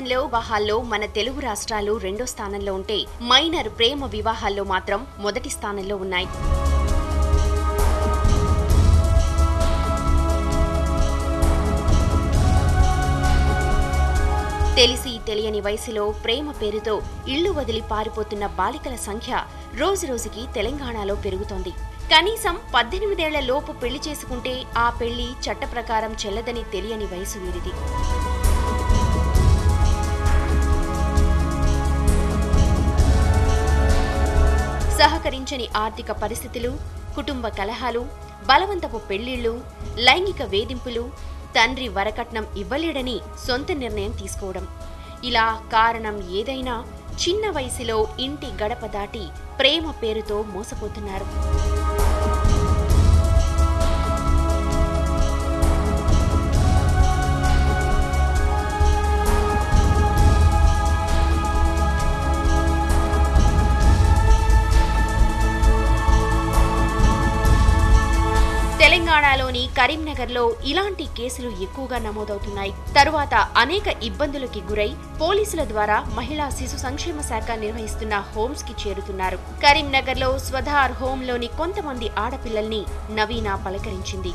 బాల్య వివాహాల్లో మన తెలుగు రాష్ట్రాలు రెండో స్థానంలో ఉంటే మైనర్ ప్రేమ వివాహాల్లో మాత్రం మొదటి స్థానంలో ఉన్నాయి. తెలిసి తెలియని వయసులో ప్రేమ పేరుతో ఇళ్లు వదిలి పారిపోతున్న బాలికల సంఖ్య రోజురోజుకి తెలంగాణలో పెరుగుతోంది. కనీసం 18 ఏళ్ల లోపు పెళ్లి చేసుకుంటే ఆ పెళ్లి చట్ట ప్రకారం చెల్లదని తెలియని వయసు వీరిది. సహకరించని ఆర్థిక పరిస్థితులు, కుటుంబ కలహాలు, బలవంతపు పెళ్లిళ్లు, లైంగిక వేధింపులు, తండ్రి వరకట్నం ఇవ్వలేడని సొంత నిర్ణయం తీసుకోవడం, ఇలా కారణం ఏదైనా చిన్న వయసులో ఇంటి గడప దాటి ప్రేమ పేరుతో మోసపోతున్నారు. తెలంగాణలోని కరీంనగర్లో ఇలాంటి కేసులు ఎక్కువగా నమోదవుతున్నాయి. తరువాత అనేక ఇబ్బందులకి గురై పోలీసుల ద్వారా మహిళా శిశు సంక్షేమ శాఖ నిర్వహిస్తున్న హోమ్స్ కి చేరుతున్నారు. కరీంనగర్లో స్వధార్ హోంలోని కొంతమంది ఆడపిల్లల్ని నవీన పలకరించింది.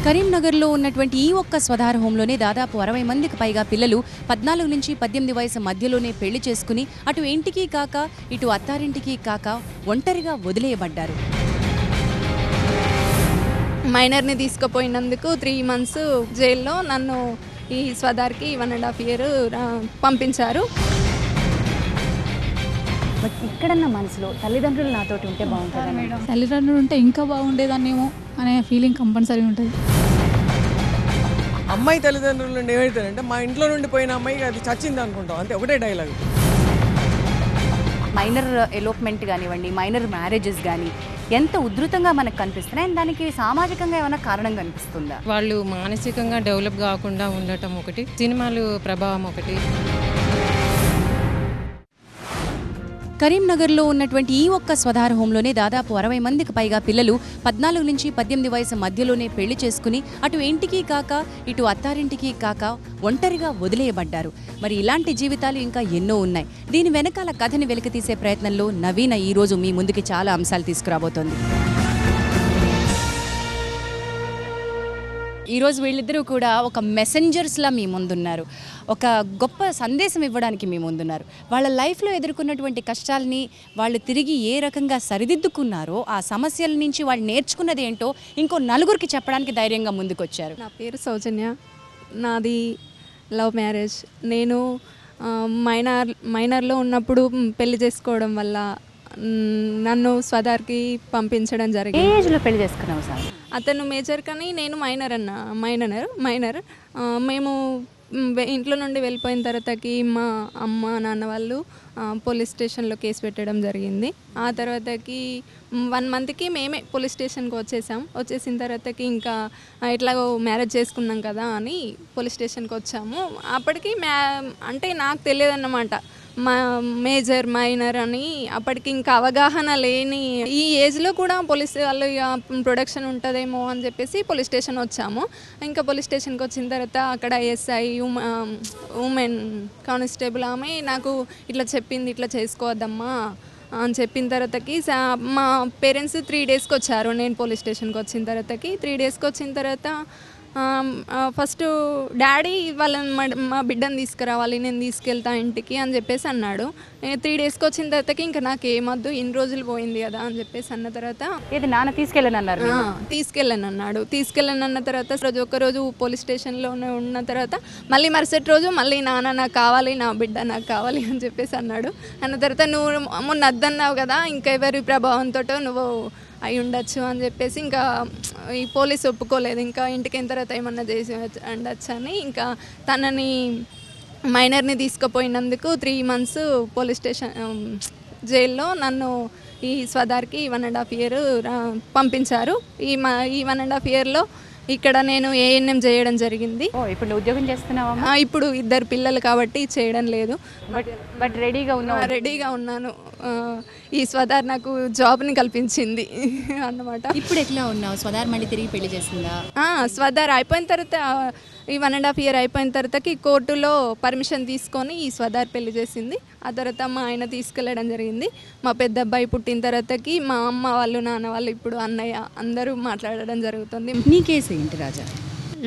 కరీంనగర్లో ఉన్నటువంటి ఈ ఒక్క స్వధార హోంలోనే దాదాపు 60 మందికి పైగా పిల్లలు 14 నుంచి 18 వయసు మధ్యలోనే పెళ్లి చేసుకుని అటు ఇంటికి కాక ఇటు అత్తారింటికి కాక ఒంటరిగా వదిలేయబడ్డారు. మైనర్ని తీసుకుపోయినందుకు 3 months జైల్లో నన్ను ఈ స్వధార్కి 1.5 years పంపించారు. బట్ ఇక్కడన్న మనసులో తల్లిదండ్రులు నాతోటి ఉంటే బాగుంటుంది, తల్లిదండ్రులు ఉంటే ఇంకా బాగుండేదాన్నేమో అనే ఫీలింగ్ కంపల్సరీ ఉంటుంది. అమ్మాయి తల్లిదండ్రుల నుండి ఏమవుతారంటే మా ఇంట్లో నుండి పోయిన అమ్మాయికి అది చచ్చింది అనుకుంటాం, అంతే, ఒకటే డైలాగ్. మైనర్ ఎలోప్మెంట్ కానివ్వండి, మైనర్ మ్యారేజెస్ కానీ ఎంత ఉధృతంగా మనకు కనిపిస్తున్నాయి. దానికి సామాజికంగా ఏమైనా కారణం కనిపిస్తుందా? వాళ్ళు మానసికంగా డెవలప్ కాకుండా ఉండటం ఒకటి, సినిమాలు ప్రభావం ఒకటి. కరీంనగర్లో ఉన్నటువంటి ఈ ఒక్క స్వధార హోంలోనే దాదాపు 60 మందికి పైగా పిల్లలు 14 నుంచి 18 వయసు మధ్యలోనే పెళ్లి చేసుకుని అటు ఇంటికి కాక ఇటు అత్తారింటికి కాక ఒంటరిగా వదిలేయబడ్డారు. మరి ఇలాంటి జీవితాలు ఇంకా ఎన్నో ఉన్నాయి. దీని వెనకాల కథని వెలికితీసే ప్రయత్నంలో నవీన ఈరోజు మీ ముందుకి చాలా అంశాలు తీసుకురాబోతోంది. ఈరోజు వీళ్ళిద్దరూ కూడా ఒక మెసెంజర్స్లా మీ ముందున్నారు, ఒక గొప్ప సందేశం ఇవ్వడానికి మీ ముందున్నారు. వాళ్ళ లైఫ్లో ఎదుర్కొన్నటువంటి కష్టాలని వాళ్ళు తిరిగి ఏ రకంగా సరిదిద్దుకున్నారో, ఆ సమస్యల నుంచి వాళ్ళు నేర్చుకున్నది ఏంటో ఇంకో నలుగురికి చెప్పడానికి ధైర్యంగా ముందుకొచ్చారు. నా పేరు సౌజన్య, నాది లవ్ మ్యారేజ్. నేను మైనర్లో ఉన్నప్పుడు పెళ్లి చేసుకోవడం వల్ల నన్ను స్వధార్కి పంపించడం జరిగింది. ఏ ఏజ్లో పెళ్లి చేసుకున్నావు సార్? అతను మేజర్ కానీ నేను మైనర్. మేము ఇంట్లో నుండి వెళ్ళిపోయిన తర్వాతకి మా అమ్మ నాన్న వాళ్ళు పోలీస్ స్టేషన్లో కేసు పెట్టడం జరిగింది. ఆ తర్వాతకి 1 monthకి మేమే పోలీస్ స్టేషన్కి వచ్చేసిన తర్వాతకి ఇంకా ఇట్లాగో మ్యారేజ్ చేసుకున్నాం కదా అని పోలీస్ స్టేషన్కి వచ్చాము. అప్పటికి అంటే నాకు తెలియదు అన్నమాట మేజర్ మైనర్ అని. అప్పటికి ఇంకా అవగాహన లేని ఈ ఏజ్లో కూడా పోలీస్ వాళ్ళు ప్రొడక్షన్ ఉంటుందేమో అని చెప్పేసి పోలీస్ స్టేషన్ వచ్చాము. ఇంకా పోలీస్ స్టేషన్కి వచ్చిన తర్వాత అక్కడ ఎస్ఐ ఉమెన్ కానిస్టేబుల్ ఆమె నాకు ఇట్లా చెప్పింది, ఇట్లా చేసుకోవద్దమ్మా అని చెప్పిన తర్వాతకి మా పేరెంట్స్ 3 daysకి వచ్చారు. నేను పోలీస్ స్టేషన్కి వచ్చిన తర్వాతకి 3 daysకి వచ్చిన తర్వాత ఫస్ట్ డాడీ వాళ్ళని మా బిడ్డను తీసుకురావాలి, నేను తీసుకెళ్తా ఇంటికి అని చెప్పేసి అన్నాడు. 3 daysకి వచ్చిన తర్వాతకి ఇంకా నాకు ఏమొద్దు, ఇన్ని రోజులు పోయింది కదా అని చెప్పేసి అన్న తర్వాత ఏది నాన్న తీసుకెళ్ళనన్నారు? తీసుకెళ్ళనన్న తర్వాత ఒకరోజు పోలీస్ స్టేషన్లోనే ఉన్న తర్వాత మళ్ళీ మరుసటి రోజు మళ్ళీ నాన్న నాకు కావాలి, నా బిడ్డ నాకు కావాలి అని చెప్పేసి అన్నాడు. అన్న తర్వాత నువ్వు మొన్న అద్దన్నావు కదా, ఇంకా ఎవరి ప్రభావంతో నువ్వు అయి ఉండొచ్చు అని చెప్పేసి ఇంకా ఈ పోలీసు ఒప్పుకోలేదు. ఇంకా ఇంటికి అయిన తర్వాత ఏమన్నా చేసి ఉండొచ్చు అని ఇంకా తనని మైనర్ని తీసుకుపోయినందుకు 3 months పోలీస్ స్టేషన్ జైల్లో నన్ను ఈ స్వధార్కి 1.5 years పంపించారు. ఈ 1.5 yearలో ఇక్కడ నేను ఏఎన్ఎం చేయడం జరిగింది. ఓ ఇప్పుడు నువ్వు ఉద్యోగం చేస్తున్నావా? ఇప్పుడు 2 పిల్లలు కాబట్టి చేయడం లేదు. బట్ రెడీగా ఉన్నావు? రెడీగా ఉన్నాను. ఈ స్వదార్ నాకు జాబ్ని కల్పించింది అన్నమాట. ఇప్పుడు ఎట్లా ఉన్నావు? స్వదార్ మళ్ళీ తిరిగి పెళ్లి చేసిందా? స్వదార్ అయిపోయిన తర్వాత ఈ 1.5 year అయిపోయిన తర్వాతకి కోర్టులో పర్మిషన్ తీసుకొని ఈ స్వదార్ పెళ్లి చేసింది. ఆ తర్వాత మా ఆయన తీసుకెళ్ళడం జరిగింది. మా పెద్ద అబ్బాయి పుట్టిన తర్వాతకి మా అమ్మ వాళ్ళు నాన్న వాళ్ళు ఇప్పుడు అన్నయ్య అందరూ మాట్లాడడం జరుగుతుంది. నీ కేసు ఏంటి రాజా?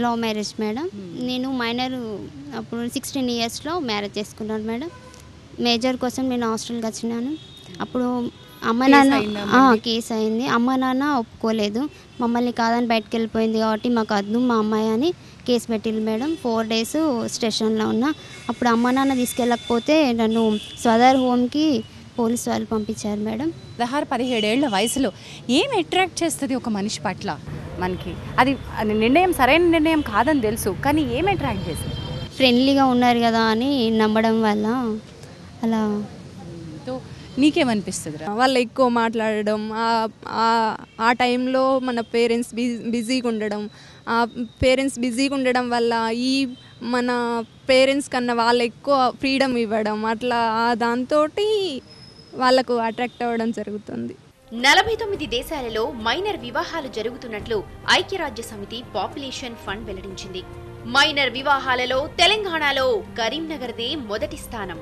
Love marriage madam. నేను మైనర్ అప్పుడు 16 yearsలో మ్యారేజ్ చేసుకున్నాను మేడం. మేజర్ కోసం నేను హాస్టల్కి వచ్చినాను. అప్పుడు అమ్మ నాన్న కేసు అయింది. అమ్మ నాన్న ఒప్పుకోలేదు. మమ్మల్ని కాదని బయటకు వెళ్ళిపోయింది కాబట్టి మాకు వద్దు మా అమ్మాయి అని కేసు పెట్టింది మేడం. 4 days స్టేషన్లో ఉన్నా. అప్పుడు అమ్మ నాన్న తీసుకెళ్ళకపోతే నన్ను స్వదార్ హోమ్కి పోలీసు వాళ్ళు పంపించారు మేడం. 17 ఏళ్ల వయసులో ఏం అట్రాక్ట్ చేస్తుంది ఒక మనిషి పట్ల మనకి? అది నిర్ణయం సరైన నిర్ణయం కాదని తెలుసు, కానీ ఏం అట్రాక్ట్ చేస్తుంది? ఫ్రెండ్లీగా ఉన్నారు కదా అని నమ్మడం వల్ల అలా. నీకేమనిపిస్తుంది? వాళ్ళు ఎక్కువ మాట్లాడడం, ఆ టైంలో మన పేరెంట్స్ బిజీగా ఉండడం, ఆ పేరెంట్స్ బిజీగా ఉండడం వల్ల ఈ మన పేరెంట్స్ కన్నా వాళ్ళు ఎక్కువ ఫ్రీడమ్ ఇవ్వడం, అట్లా దాంతో వాళ్ళకు అట్రాక్ట్ అవ్వడం జరుగుతుంది. 49 దేశాలలో మైనర్ వివాహాలు జరుగుతున్నట్లు ఐక్యరాజ్య సమితి పాపులేషన్ ఫండ్ వెల్లడించింది. మైనర్ వివాహాలలో తెలంగాణలో కరీంనగర్దే మొదటి స్థానం.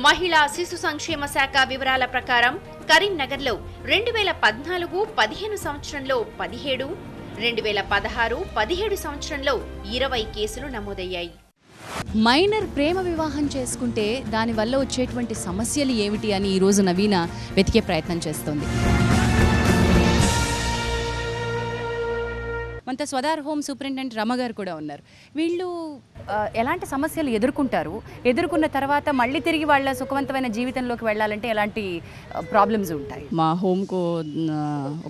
మహిళా శిశు సంక్షేమ శాఖ వివరాల ప్రకారం కరీంనగర్లో 2014-15 సంవత్సరంలో 17, 2016-17 సంవత్సరంలో 20 కేసులు నమోదయ్యాయి. మైనర్ ప్రేమ వివాహం చేసుకుంటే దానివల్ల వచ్చేటువంటి సమస్యలు ఏమిటి అని ఈరోజు నవీన వెతికే ప్రయత్నం చేస్తోంది. మనతో స్వదార్ హోమ్ సూపరింటెండెంట్ రమ గారు కూడా ఉన్నారు. వీళ్ళు ఎలాంటి సమస్యలు ఎదుర్కొన్న తర్వాత మళ్ళీ తిరిగి వాళ్ళ సుఖవంతమైన జీవితంలోకి వెళ్ళాలంటే ఎలాంటి ప్రాబ్లమ్స్ ఉంటాయి? మా హోమ్కు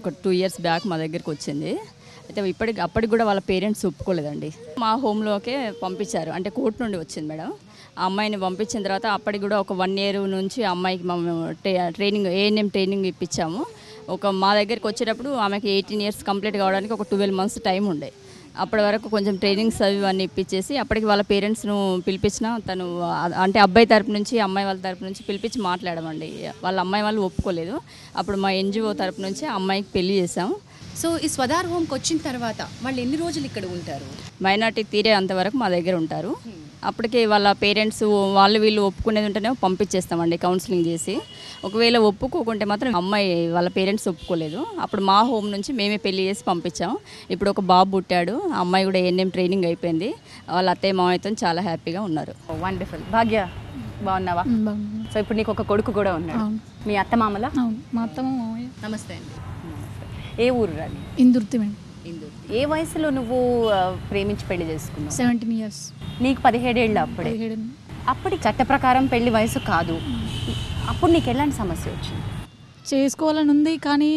ఒక 2 years బ్యాక్ మా దగ్గరికి వచ్చింది. అయితే అప్పటికి కూడా వాళ్ళ పేరెంట్స్ ఒప్పుకోలేదండి. మా హోమ్లోకే పంపించారు. అంటే కోర్టు నుండి వచ్చింది మేడం. ఆ అమ్మాయిని పంపించిన తర్వాత అప్పటికి కూడా ఒక 1 year నుంచి అమ్మాయికి మేము ఏఎన్ఎం ట్రైనింగ్ ఇప్పించాము. మా దగ్గరికి వచ్చేటప్పుడు ఆమెకి 18 years కంప్లీట్ కావడానికి ఒక 12 months టైం ఉండే. అప్పటి వరకు కొంచెం ట్రైనింగ్స్ అవి ఇప్పించేసి అప్పటికి వాళ్ళ పేరెంట్స్ను పిలిపించిన తను అంటే అబ్బాయి తరపు నుంచి అమ్మాయి వాళ్ళ తరపు నుంచి పిలిపించి మాట్లాడమండి. వాళ్ళ అమ్మాయి వాళ్ళు ఒప్పుకోలేదు. అప్పుడు మా ఎన్జిఓ తరపు నుంచి అమ్మాయికి పెళ్లి చేసాము. సో ఈ స్వదార్ హోమ్కి వచ్చిన తర్వాత వాళ్ళు ఎన్ని రోజులు ఇక్కడ ఉంటారు? మైనార్టీ తీరే అంతవరకు మా దగ్గర ఉంటారు. అప్పటికే వాళ్ళ పేరెంట్స్ వీళ్ళు ఒప్పుకునేది ఉంటేనే పంపించేస్తామండి కౌన్సిలింగ్ చేసి. ఒకవేళ ఒప్పుకోకుంటే మాత్రం అమ్మాయి వాళ్ళ పేరెంట్స్ ఒప్పుకోలేదు. అప్పుడు మా హోమ్ నుంచి మేమే పెళ్లి చేసి పంపించాము. ఇప్పుడు ఒక బాబు పుట్టాడు. ఆ అమ్మాయి కూడా ఏఎన్ఎం ట్రైనింగ్ అయిపోయింది. వాళ్ళ అత్తయ్య మామయ్యతో చాలా హ్యాపీగా ఉన్నారు. వండర్ఫుల్. భాగ్య బాగున్నావా? సో ఇప్పుడు నీకు ఒక కొడుకు కూడా ఉన్నాడు. మీ అత్త మామల? మా అత్తమ్మ మామయ్య. నమస్తే అండి. ఏ ఊరు రాని? ఇందుర్తి మేడం. ఏ వయసులో నువ్వు ప్రేమించి పెళ్లి చేసుకున్నావు? 17 years. నీకు 17 ఏళ్ళు అప్పుడే. అప్పటి చట్ట ప్రకారం పెళ్లి వయసు కాదు. అప్పుడు నీకు ఎలాంటి సమస్య వచ్చింది? చేసుకోవాలని ఉంది కానీ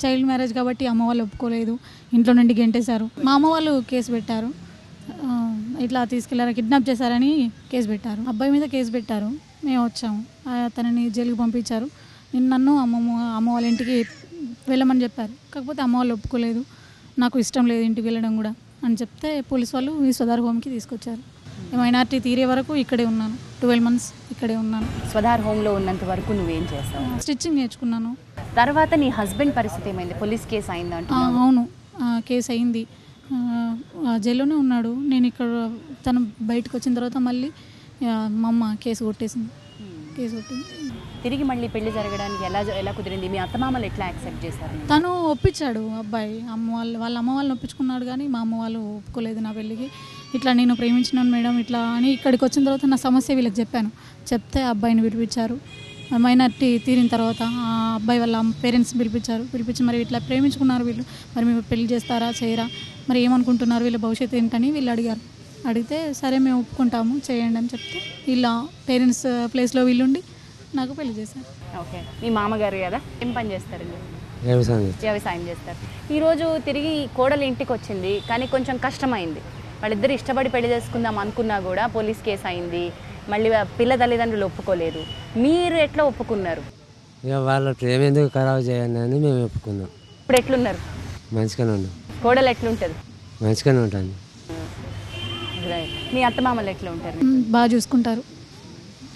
చైల్డ్ మ్యారేజ్ కాబట్టి అమ్మ వాళ్ళు ఒప్పుకోలేదు. ఇంట్లో నుండి గెంటేశారు. మా అమ్మ వాళ్ళు కేసు పెట్టారు. ఇట్లా తీసుకెళ్లారు, కిడ్నాప్ చేశారని కేసు పెట్టారు. అబ్బాయి మీద కేసు పెట్టారు. మేము వచ్చాము. తనని జైలుకి పంపించారు. నన్ను అమ్మ వాళ్ళ ఇంటికి వెళ్ళమని చెప్పారు. కాకపోతే అమ్మ వాళ్ళు ఒప్పుకోలేదు. నాకు ఇష్టం లేదు ఇంటికి వెళ్ళడం కూడా అని చెప్తే పోలీస్ వాళ్ళు ఈ స్వదార్ హోమ్కి తీసుకొచ్చారు. మైనార్టీ తీరే వరకు ఇక్కడే ఉన్నాను. 12 months ఇక్కడే ఉన్నాను. స్వదార్ హోమ్లో ఉన్నంత వరకు నువ్వేం చేస్తావు? స్టిచ్చింగ్ నేర్చుకున్నాను. తర్వాత నీ హస్బెండ్ పరిస్థితి ఏమైంది? పోలీస్ కేసు అయిందంట. అవును, కేసు అయింది. జైల్లోనే ఉన్నాడు. నేను ఇక్కడ తను బయటకు వచ్చిన తర్వాత మళ్ళీ మా అమ్మ కేసు కొట్టేసింది. తిరిగి మళ్ళీ పెళ్లి జరగడానికి ఎలా కుదిరింది? మీ అత్తమామలు ఎట్లా యాక్సెప్ట్ చేశారు? తను ఒప్పించాడు అబ్బాయి. వాళ్ళ అమ్మ వాళ్ళని ఒప్పించుకున్నాడు కానీ మా అమ్మ వాళ్ళు ఒప్పుకోలేదు నా పెళ్ళికి. ఇట్లా నేను ప్రేమించినాను మేడం ఇట్లా అని ఇక్కడికి వచ్చిన తర్వాత నా సమస్య వీళ్ళకి చెప్పాను. చెప్తే అబ్బాయిని పిలిపించారు. మైనార్టీ తీరిన తర్వాత ఆ అబ్బాయి వాళ్ళ పేరెంట్స్ పిలిపించి మరి ఇట్లా ప్రేమించుకున్నారు వీళ్ళు, మరి మేము పెళ్లి చేస్తారా చేయరా, మరి ఏమనుకుంటున్నారు, వీళ్ళ భవిష్యత్తు ఏంటని వీళ్ళు అడిగారు. అడిగితే సరే మేము ఒప్పుకుంటాము చేయండి అని చెప్తే వీళ్ళ పేరెంట్స్ ప్లేస్లో వీళ్ళుండి నాకు పెళ్లి చేశారు. ఓకే. మీ మామగారు కదా ఏం పని చేస్తారండి? వ్యవసాయం చేస్తారు. ఈరోజు తిరిగి కోడలు ఇంటికి వచ్చింది కానీ కొంచెం కష్టమైంది. వాళ్ళిద్దరు ఇష్టపడి పెళ్లి చేసుకుందాం అనుకున్నా కూడా పోలీస్ కేసు అయింది. మళ్ళీ పిల్ల తల్లిదండ్రులు ఒప్పుకోలేదు. మీరు ఎట్లా ఒప్పుకున్నారు? ఇక వాళ్ళ ప్రేమ ఎందుకు ఖరాబ్ చేయండి అని మేము ఒప్పుకున్నాం. ఇప్పుడు ఎట్లున్నారు? మంచిగానే ఉన్నాం. కోడలు ఎట్లుంటుంది? మంచిగానే ఉంటుంది. మీ అత్తమామలు ఎట్లా ఉంటారు? బాగా చూసుకుంటారు,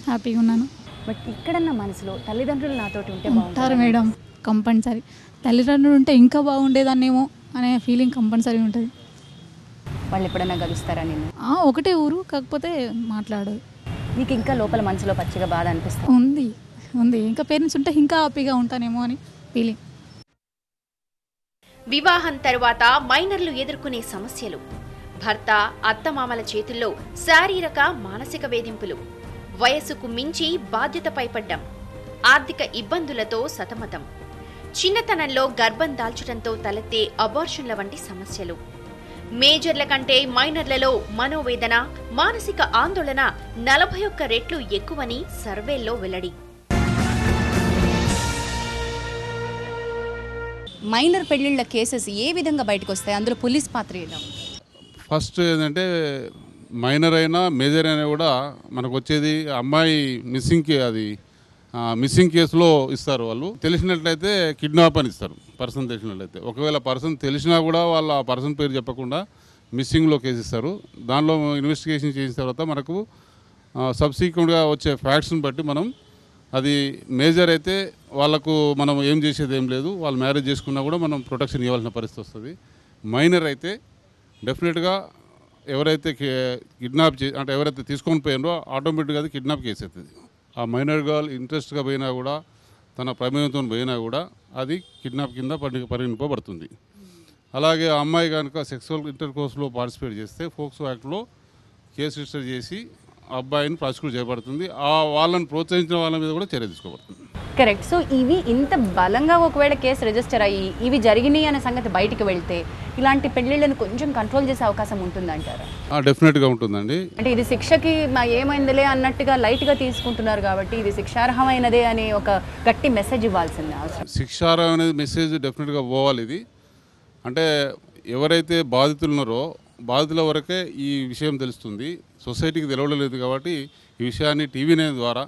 హ్యాపీగా ఉన్నాను. బట్ ఇక్కడన్న మనసులో తల్లిదండ్రులు నాతోటి ఉంటే ఉంటారు బాగుంటారు మేడం, కంపల్సరీ. తల్లిదండ్రులు ఉంటే ఇంకా బాగుండేదాన్నేమో అనే ఫీలింగ్ కంపల్సరీ ఉంటుంది. వాళ్ళు ఎప్పుడైనా కలుస్తారా నేను? ఒకటే ఊరు, కాకపోతే మాట్లాడదు. నీకు ఇంకా లోపల మనసులో పచ్చిగా బాధ అనిపిస్తుంది? ఉంది ఉంది, ఇంకా పేరెంట్స్ ఉంటే ఇంకా హ్యాపీగా ఉంటానేమో అని ఫీలింగ్. వివాహం తరువాత మైనర్లు ఎదుర్కొనే సమస్యలు, భర్త అత్తమామల చేతుల్లో శారీరక మానసిక వేధింపులు, వయసుకు మించి బాధ్యతపై పడ్డం, ఆర్థిక ఇబ్బందులతో సతమతం, చిన్నతనంలో గర్భం దాల్చడంతో తలెత్తే అబార్షన్ల వంటి సమస్యలు, మేజర్ల కంటే మైనర్లలో మనోవేదన, మానసిక ఆందోళన 41 రెట్లు ఎక్కువని సర్వేల్లో వెల్లడి. మైనర్ పెళ్లిళ్ల కేసెస్ ఏ విధంగా బయటకు వస్తాయి, అందులో పోలీస్ పాత్ర ఏదో? ఫస్ట్ ఏంటంటే మైనర్ అయినా మేజర్ అయినా కూడా మనకు వచ్చేది అమ్మాయి మిస్సింగ్ కేసులో ఇస్తారు. వాళ్ళు తెలిసినట్లయితే కిడ్నాప్ అని ఇస్తారు, పర్సన్ తెలిసినట్లయితే. ఒకవేళ పర్సన్ తెలిసినా కూడా వాళ్ళ పర్సన్ పేరు చెప్పకుండా మిస్సింగ్లో కేసు ఇస్తారు. దానిలో ఇన్వెస్టిగేషన్ చేసిన తర్వాత మనకు సబ్సీక్వెంట్గా వచ్చే ఫ్యాక్ట్స్ని బట్టి మనం అది మేజర్ అయితే వాళ్ళకు మనం ఏం చేసేది ఏం లేదు, వాళ్ళు మ్యారేజ్ చేసుకున్నా కూడా మనం ప్రొటెక్షన్ ఇవ్వాల్సిన పరిస్థితి వస్తుంది. మైనర్ అయితే డెఫినెట్గా ఎవరైతే అంటే ఎవరైతే తీసుకొని పోయినో ఆటోమేటిక్గా అది కిడ్నాప్ కేసు అవుతుంది. ఆ మైనర్ గర్ల్ ఇంట్రెస్ట్గా పోయినా కూడా, తన ప్రమేయంతో పోయినా కూడా అది కిడ్నాప్ కింద పరిగణింపబడుతుంది. అలాగే ఆ అమ్మాయి కనుక సెక్సువల్ ఇంటర్కోర్స్లో పార్టిసిపేట్ చేస్తే ఫోక్సో యాక్ట్లో కేసు రిజిస్టర్ చేసి ఆ అబ్బాయిని ప్రాసిక్యూట్ చేయబడుతుంది. వాళ్ళని ప్రోత్సహించిన వాళ్ళ మీద కూడా చర్య తీసుకోబడుతుంది. కరెక్ట్. సో ఇవి ఇంత బలంగా ఒకవేళ కేసు రిజిస్టర్ అయ్యి ఇవి జరిగినాయి అనే సంగతి బయటికి వెళ్తే ఇలాంటి పెళ్లిళ్ళను కొంచెం కంట్రోల్ చేసే అవకాశం ఉంటుందంటారా? డెఫినెట్గా ఉంటుందండి. అంటే ఇది శిక్షకి ఏమైందిలే అన్నట్టుగా లైట్గా తీసుకుంటున్నారు కాబట్టి ఇది శిక్షార్హమైనదే అనే ఒక గట్టి మెసేజ్ ఇవ్వాల్సిందే అవసరం. శిక్షార్హం అనేది మెసేజ్ డెఫినెట్గా పోవాలి. ఇది అంటే ఎవరైతే బాధితులు ఉన్నారో బాధితుల వరకే ఈ విషయం తెలుస్తుంది, సొసైటీకి తెలవలేదు. కాబట్టి ఈ విషయాన్ని టీవీ నైన్ ద్వారా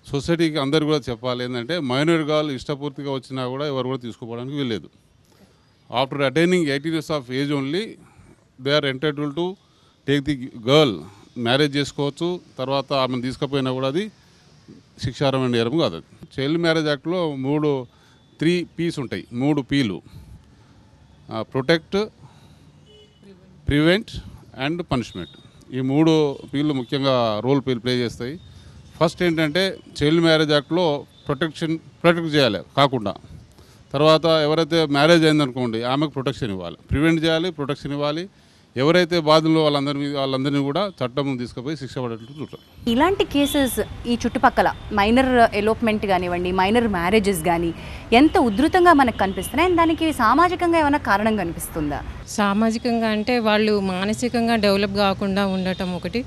సొసైటీకి అందరు కూడా చెప్పాలి. ఏంటంటే మైనర్ గర్ల్ ఇష్టపూర్తిగా వచ్చినా కూడా ఎవరు కూడా తీసుకోవడానికి వీల్లేదు. After attaining 18 years of age only they are entitle to take the girl, marriage చేసుకోవచ్చు. తర్వాత ఆమెను తీసుకుపోయినా కూడా అది శిక్షార్హమైన నేరం కాదు. చైల్డ్ మ్యారేజ్ యాక్ట్లో 3 P's ఉంటాయి, 3 P'లు: ప్రొటెక్ట్, ప్రివెంట్ అండ్ పనిష్మెంట్. ఈ 3 P'లు ముఖ్యంగా రోల్ ప్లే చేస్తాయి. ఫస్ట్ ఏంటంటే చైల్డ్ మ్యారేజ్ యాక్ట్లో ప్రొటెక్ట్ చేయాలి కాకుండా, తర్వాత ఎవరైతే మ్యారేజ్ అయిందనుకోండి ఆమెకు ప్రొటెక్షన్ ఇవ్వాలి, ప్రివెంట్ చేయాలి, ప్రొటెక్షన్ ఇవ్వాలి. ఎవరైతే బాధితులు వాళ్ళందరినీ కూడా చట్టం తీసుకుపోయి శిక్ష పడేటట్టు చూడాలి. ఇలాంటి కేసెస్ ఈ చుట్టుపక్కల మైనర్ ఎలోప్మెంట్ కానివ్వండి, మైనర్ మ్యారేజెస్ కానీ ఎంత ఉధృతంగా మనకు కనిపిస్తున్నాయి. దానికి సామాజికంగా ఏమైనా కారణం కనిపిస్తుందా? సామాజికంగా అంటే వాళ్ళు మానసికంగా డెవలప్ కాకుండా ఉండటం ఒకటి,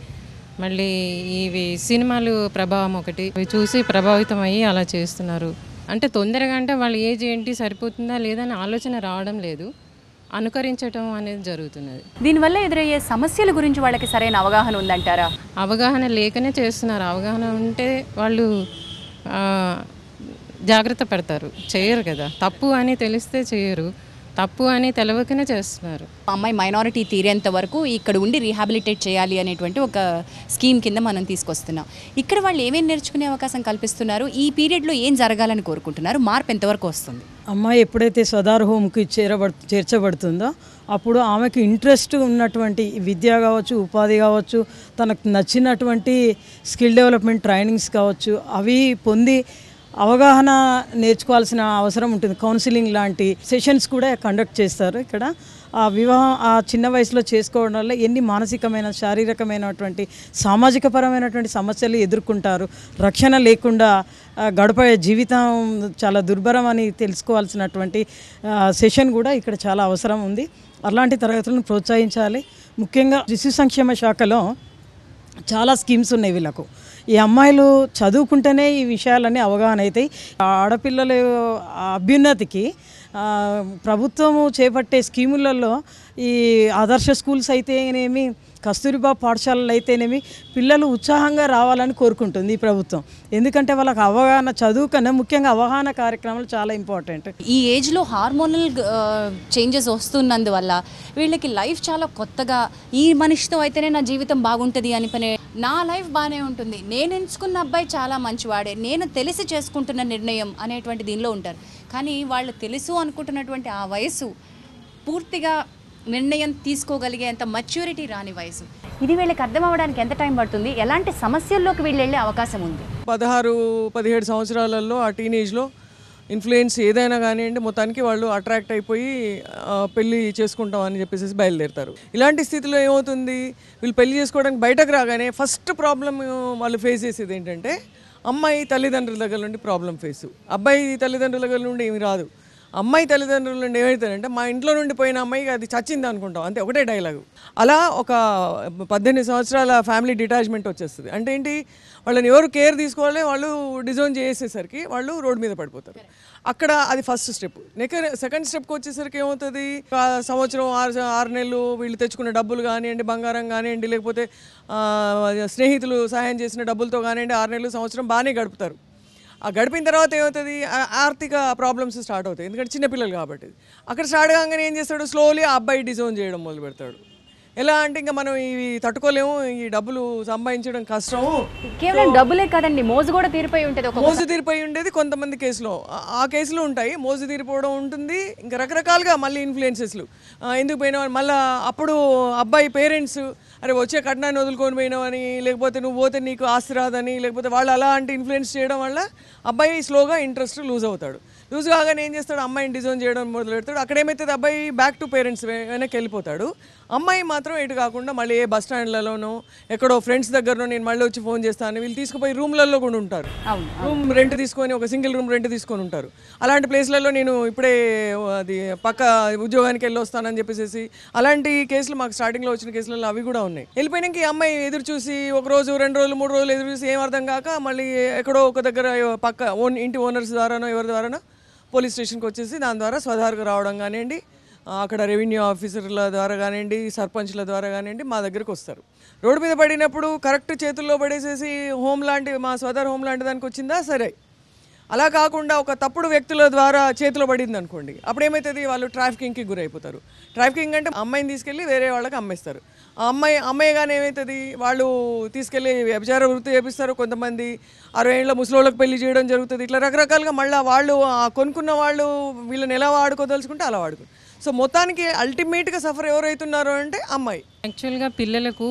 మళ్ళీ ఇవి సినిమాలు ప్రభావం ఒకటి, అవి చూసి ప్రభావితం అయ్యి అలా చేస్తున్నారు. అంటే తొందరగా అంటే వాళ్ళ ఏజ్ ఏంటి సరిపోతుందా లేదా అని ఆలోచన రావడం లేదు, అనుకరించడం అనేది జరుగుతున్నది. దీనివల్ల ఎదురయ్యే సమస్యల గురించి వాళ్ళకి సరైన అవగాహన ఉందంటారా? అవగాహన లేకనే చేస్తున్నారు. అవగాహన ఉంటే వాళ్ళు జాగ్రత్త పడతారు, చేయరు కదా. తప్పు అని తెలిస్తే చేయరు, తప్పు అని తెలవకనే చేస్తున్నారు. అమ్మాయి మైనారిటీ తీరేంత వరకు ఇక్కడ ఉండి రీహాబిలిటేట్ చేయాలి అనేటువంటి ఒక స్కీమ్ కింద మనం తీసుకొస్తున్నాం. ఇక్కడ వాళ్ళు ఏమేమి నేర్చుకునే అవకాశం కల్పిస్తున్నారు, ఈ పీరియడ్లో ఏం జరగాలని కోరుకుంటున్నారు, మార్పు ఎంతవరకు వస్తుంది? అమ్మాయి ఎప్పుడైతే స్వదార్ హోమ్కి చేర్చబడుతుందో అప్పుడు ఆమెకు ఇంట్రెస్ట్ ఉన్నటువంటి విద్య కావచ్చు, ఉపాధి కావచ్చు, తనకు నచ్చినటువంటి స్కిల్ డెవలప్మెంట్ ట్రైనింగ్స్ కావచ్చు, అవి పొంది అవగాహన నేర్చుకోవాల్సిన అవసరం ఉంటుంది. కౌన్సిలింగ్ లాంటి సెషన్స్ కూడా కండక్ట్ చేస్తారు. ఇక్కడ ఆ వివాహం ఆ చిన్న వయసులో చేసుకోవడం వల్ల ఎన్ని మానసికమైన, శారీరకమైనటువంటి, సామాజిక పరమైనటువంటి సమస్యలు ఎదుర్కొంటారు. రక్షణ లేకుండా గడపే జీవితం చాలా దుర్భరం అని తెలుసుకోవాల్సినటువంటి సెషన్ కూడా ఇక్కడ చాలా అవసరం ఉంది. అలాంటి తరగతులను ప్రోత్సహించాలి. ముఖ్యంగా శిశు సంక్షేమ శాఖలో చాలా స్కీమ్స్ ఉన్నాయి వీళ్ళకు. ఈ అమ్మాయిలు చదువుకుంటేనే ఈ విషయాలన్నీ అవగాహన అవుతాయి. ఆడపిల్లల అభ్యున్నతికి ప్రభుత్వము చేపట్టే స్కీములలో ఈ ఆదర్శ స్కూల్స్ అయితేనేమి, కస్తూరిబా పాఠశాలలు అయితేనేమి పిల్లలు ఉత్సాహంగా రావాలని కోరుకుంటుంది ఈ ప్రభుత్వం. ఎందుకంటే వాళ్ళకి అవగాహన, చదువు కన్నా ముఖ్యంగా అవగాహన కార్యక్రమాలు చాలా ఇంపార్టెంట్. ఈ ఏజ్లో హార్మోనల్ చేంజెస్ వస్తున్నందువల్ల వీళ్ళకి లైఫ్ చాలా కొత్తగా, ఈ మనిషితో అయితేనే నా జీవితం బాగుంటుంది అని పనే, నా లైఫ్ బాగానే ఉంటుంది, నేను ఎంచుకున్న అబ్బాయి చాలా మంచివాడే, నేను తెలిసి చేసుకుంటున్న నిర్ణయం అనేటువంటి దీనిలో ఉంటారు. కానీ వాళ్ళు తెలుసు అనుకుంటున్నటువంటి ఆ వయసు పూర్తిగా నిర్ణయం తీసుకోగలిగేంత మెచ్యూరిటీ రాని వయసు. ఇది వీళ్ళకి అర్థం అవ్వడానికి ఎంత టైం పడుతుంది? ఎలాంటి సమస్యల్లోకి వీళ్ళు వెళ్ళే అవకాశం ఉంది? 16-17 సంవత్సరాలలో ఆ టీనేజ్లో ఇన్ఫ్లుయెన్స్ ఏదైనా కానివ్వండి, మొత్తానికి వాళ్ళు అట్రాక్ట్ అయిపోయి పెళ్ళి చేసుకుంటాం అని చెప్పేసి బయలుదేరుతారు. ఇలాంటి స్థితిలో ఏమవుతుంది, వీళ్ళు పెళ్లి చేసుకోవడానికి బయటకు రాగానే ఫస్ట్ ప్రాబ్లం వాళ్ళు ఫేస్ చేసేది ఏంటంటే అమ్మాయి తల్లిదండ్రుల దగ్గర నుండి ప్రాబ్లం ఫేస్. అబ్బాయి తల్లిదండ్రుల దగ్గర నుండి ఏమి రాదు. అమ్మాయి తల్లిదండ్రుల నుండి ఏమవుతారంటే మా ఇంట్లో నుండి పోయిన అమ్మాయికి అది చచ్చింది అనుకుంటాం, అంతే, ఒకటే డైలాగు. అలా ఒక 18 సంవత్సరాల ఫ్యామిలీ డిటాచ్మెంట్ వచ్చేస్తుంది. అంటే ఏంటి, వాళ్ళని ఎవరు కేర్ తీసుకోవాలి, వాళ్ళు డిజోన్ చేసేసరికి వాళ్ళు రోడ్డు మీద పడిపోతారు. అక్కడ అది ఫస్ట్ స్టెప్. సెకండ్ స్టెప్కి వచ్చేసరికి ఏమవుతుంది, సంవత్సరం 6 నెలలు వీళ్ళు తెచ్చుకున్న డబ్బులు కానివ్వండి, బంగారం కానివ్వండి, లేకపోతే స్నేహితులు సహాయం చేసిన డబ్బులతో కానివ్వండి 6 నెలలు సంవత్సరం బాగానే గడుపుతారు. ఆ గడిపిన తర్వాత ఏమవుతుంది, ఆర్థిక ప్రాబ్లమ్స్ స్టార్ట్ అవుతాయి. ఎందుకంటే చిన్నపిల్లలు కాబట్టి. అక్కడ స్టార్ట్ కాగానే ఏం చేస్తాడు, స్లోలీ ఆ అబ్బాయి డిజోన్ చేయడం మొదలు పెడతాడు. ఎలా అంటే ఇంకా మనం ఇవి తట్టుకోలేము, ఈ డబ్బులు సంపాదించడం కష్టం. కేవలం డబ్బులే కాదండి, మోజు కూడా తీరిపోయి ఉంటుంది. మోజు తీరిపోయి ఉండేది కొంతమంది కేసులో, ఆ కేసులు ఉంటాయి. మోజు తీరిపోవడం ఉంటుంది, ఇంకా రకరకాలుగా మళ్ళీ ఇన్ఫ్లుయెన్సెస్లు. ఎందుకు పోయినా మళ్ళీ అప్పుడు అబ్బాయి పేరెంట్స్ అరే వచ్చే కట్నాన్ని వదులుకొని పోయినావని, లేకపోతే నువ్వు పోతే నీకు ఆస్తి రాదని, లేకపోతే వాళ్ళు అలాంటి ఇన్ఫ్లుయెన్స్ చేయడం వల్ల అబ్బాయి స్లోగా ఇంట్రెస్ట్ లూజ్ అవుతాడు. లూజ్ కాగానే ఏం చేస్తాడు, అమ్మాయిని డిజోన్ చేయడం మొదలు పెడతాడు. అక్కడ ఏమైతుంది, అబ్బాయి బ్యాక్ టు పేరెంట్స్ వెనక్కి వెళ్ళిపోతాడు. అమ్మాయి మాత్రం ఎటు కాకుండా మళ్ళీ ఏ బస్ స్టాండ్లలోనో ఎక్కడో ఫ్రెండ్స్ దగ్గరనో నేను మళ్ళీ వచ్చి ఫోన్ చేస్తాను, వీళ్ళు తీసుకుపోయి రూమ్లలో కూడా ఉంటారు. రూమ్ రెంట్ తీసుకొని, ఒక సింగిల్ రూమ్ రెంట్ తీసుకొని ఉంటారు. అలాంటి ప్లేస్లలో నేను ఇప్పుడే అది పక్క ఉద్యోగానికి వెళ్ళి వస్తానని చెప్పేసి అలాంటి కేసులు మాకు స్టార్టింగ్లో వచ్చిన కేసులలో అవి కూడా ఉన్నాయి. వెళ్ళిపోయినాక ఈ అమ్మాయి ఎదురు చూసి 1 రోజు 2 రోజులు 3 రోజులు ఎదురు చూసి ఏం అర్థం కాక మళ్ళీ ఎక్కడో ఒక దగ్గర పక్క ఇంటి ఓనర్స్ ద్వారానో ఎవరి ద్వారానో పోలీస్ స్టేషన్కి వచ్చేసి దాని ద్వారా స్వధారకు రావడం కానివ్వండి, అక్కడ రెవెన్యూ ఆఫీసర్ల ద్వారా కానివ్వండి, సర్పంచ్ల ద్వారా కానివ్వండి మా దగ్గరకు వస్తారు. రోడ్డు మీద పడినప్పుడు కరెక్ట్ చేతుల్లో పడేసేసి హోమ్ లాంటి, మా స్వధార్ హోమ్ లాంటి దానికి వచ్చిందా సరే, అలా కాకుండా ఒక తప్పుడు వ్యక్తుల ద్వారా చేతిలో పడింది అనుకోండి, అప్పుడు ఏమవుతుంది, వాళ్ళు ట్రాఫికింగ్కి గురైపోతారు. ట్రాఫికింగ్ అంటే అమ్మాయిని తీసుకెళ్ళి వేరే వాళ్ళకి అమ్మేస్తారు. ఆ అమ్మాయి కానీ ఏమవుతుంది, వాళ్ళు తీసుకెళ్ళి వ్యభిచార వృత్తి చేపిస్తారు. కొంతమంది 60 ఏళ్ళ ముసలోళ్ళకి పెళ్లి చేయడం జరుగుతుంది. ఇట్లా రకరకాలుగా మళ్ళీ వాళ్ళు కొనుక్కున్న వాళ్ళు వీళ్ళని ఎలా వాడుకోదలుచుకుంటే అలా వాడుకుంటారు. సో మొత్తానికి అల్టిమేట్గా సఫర్ ఎవరైతున్నారో అంటే అమ్మాయి. యాక్చువల్గా పిల్లలకు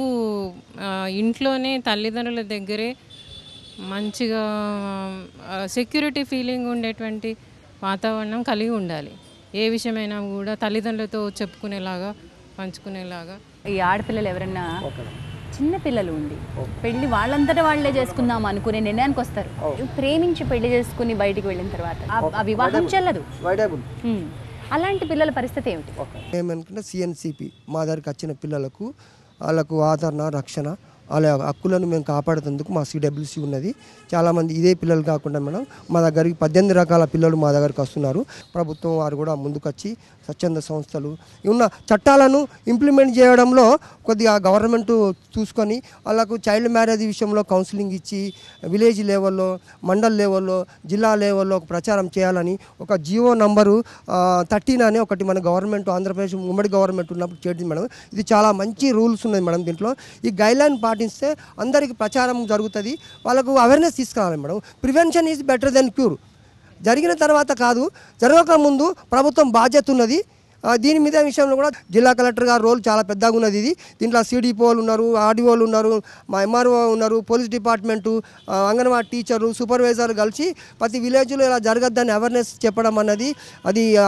ఇంట్లోనే తల్లిదండ్రుల దగ్గరే మంచిగా సెక్యూరిటీ ఫీలింగ్ ఉండేటువంటి వాతావరణం కలిగి ఉండాలి. ఏ విషయమైనా కూడా తల్లిదండ్రులతో చెప్పుకునేలాగా, పంచుకునేలాగా. ఈ ఆడపిల్లలు ఎవరన్నా చిన్న పిల్లలు ఉండి పెళ్లి వాళ్ళంతటా వాళ్ళే చేసుకుందాం అనుకునే నిర్ణయానికి వస్తారు. ప్రేమించి పెళ్లి చేసుకుని బయటికి వెళ్ళిన తర్వాత ఆ వివాహం చెల్లదు. అలాంటి పిల్లల పరిస్థితి ఏమిటి? ఏమనుకుంటే సిఎన్సిపి మా దగ్గరికి వచ్చిన పిల్లలకు వాళ్ళకు ఆదరణ, రక్షణ, వాళ్ళ హక్కులను మేము కాపాడుతందుకు మా సిడబ్ల్యూసి ఉన్నది. చాలామంది ఇదే పిల్లలు కాకుండా మేడం మా దగ్గరికి 18 రకాల పిల్లలు మా దగ్గరికి వస్తున్నారు. ప్రభుత్వం వారు కూడా ముందుకొచ్చి స్వచ్ఛంద సంస్థలు ఉన్న చట్టాలను ఇంప్లిమెంట్ చేయడంలో కొద్దిగా గవర్నమెంట్ చూసుకొని వాళ్ళకు చైల్డ్ మ్యారేజ్ విషయంలో కౌన్సిలింగ్ ఇచ్చి విలేజ్ లెవెల్లో, మండల్ లెవెల్లో, జిల్లా లెవెల్లో ప్రచారం చేయాలని ఒక జియో నంబరు 13 అని ఒకటి మన గవర్నమెంట్, ఆంధ్రప్రదేశ్ ఉమ్మడి గవర్నమెంట్ ఉన్నప్పుడు చేసింది మేడం. ఇది చాలా మంచి రూల్స్ ఉన్నాయి మేడం. దీంట్లో ఈ గైడ్లైన్ పాటిస్తే అందరికీ ప్రచారం జరుగుతుంది, వాళ్ళకు అవేర్నెస్ తీసుకురావాలి madam. Prevention is better than cure. జరిగిన తర్వాత కాదు, జరగక ముందు ప్రభుత్వం బాధ్యత ఉన్నది. దీని మీద విషయంలో కూడా జిల్లా కలెక్టర్ గారు రోల్ చాలా పెద్దగా ఉన్నది. ఇది దీంట్లో సిడిపోలు ఉన్నారు, ఆర్డీఓలు ఉన్నారు, మా ఎంఆర్ఓ ఉన్నారు, పోలీస్ డిపార్ట్మెంటు, అంగన్వాడీ టీచర్లు, సూపర్వైజర్లు కలిసి ప్రతి విలేజ్లో ఇలా జరగద్దని అవేర్నెస్ చెప్పడం అన్నది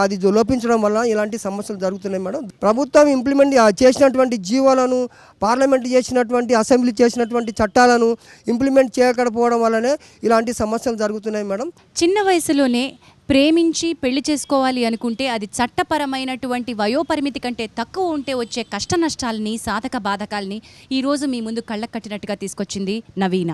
అది లోపించడం వల్ల ఇలాంటి సమస్యలు జరుగుతున్నాయి మేడం. ప్రభుత్వం ఇంప్లిమెంట్ చేసినటువంటి జీవోలను, పార్లమెంట్ చేసినటువంటి, అసెంబ్లీ చేసినటువంటి చట్టాలను ఇంప్లిమెంట్ చేయకపోవడం వల్లనే ఇలాంటి సమస్యలు జరుగుతున్నాయి మేడం. చిన్న వయసులోనే ప్రేమించి పెళ్లి చేసుకోవాలి అనుకుంటే అది చట్టపరమైనటువంటి వయోపరిమితి కంటే తక్కువ ఉంటే వచ్చే కష్ట నష్టాలని, సాధక బాధకాలని ఈరోజు మీ ముందు కళ్ళకు కట్టినట్టుగా తీసుకొచ్చింది నవీన.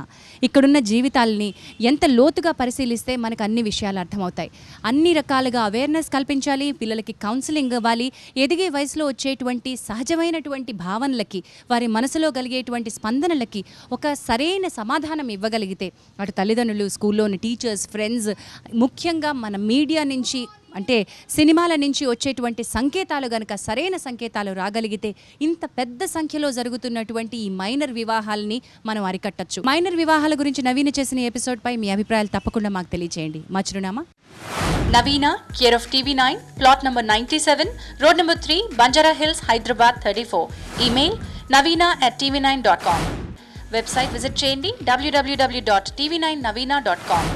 ఇక్కడున్న జీవితాలని ఎంత లోతుగా పరిశీలిస్తే మనకు అన్ని విషయాలు అర్థమవుతాయి. అన్ని రకాలుగా అవేర్నెస్ కల్పించాలి, పిల్లలకి కౌన్సిలింగ్ ఇవ్వాలి, ఎదిగే వయసులో వచ్చేటువంటి సహజమైనటువంటి భావనలకి, వారి మనసులో కలిగేటువంటి స్పందనలకి ఒక సరైన సమాధానం ఇవ్వగలిగితే అటు తల్లిదండ్రులు, స్కూల్లోని టీచర్స్, ఫ్రెండ్స్, ముఖ్యంగా మన మీడియా నుంచి అంటే సినిమాల నుంచి వచ్చేటువంటి సంకేతాలు గనక సరైన సంకేతాలు రాగలిగితే ఇంత పెద్ద సంఖ్యలో జరుగుతున్నటువంటి ఈ మైనర్ వివాహాలని మనం అరికట్టచ్చు. మైనర్ వివాహాల గురించి నవీన చేసిన ఎపిసోడ్పై మీ అభిప్రాయాలు తప్పకుండా మాకు తెలియజేయండి. మా చిరునామా Navina, care of TV9, plot number 97, road number 3, Banjara Hills, Hyderabad 34. Email navina@tv9.com. Website visit చేయండి www.tv9navina.com.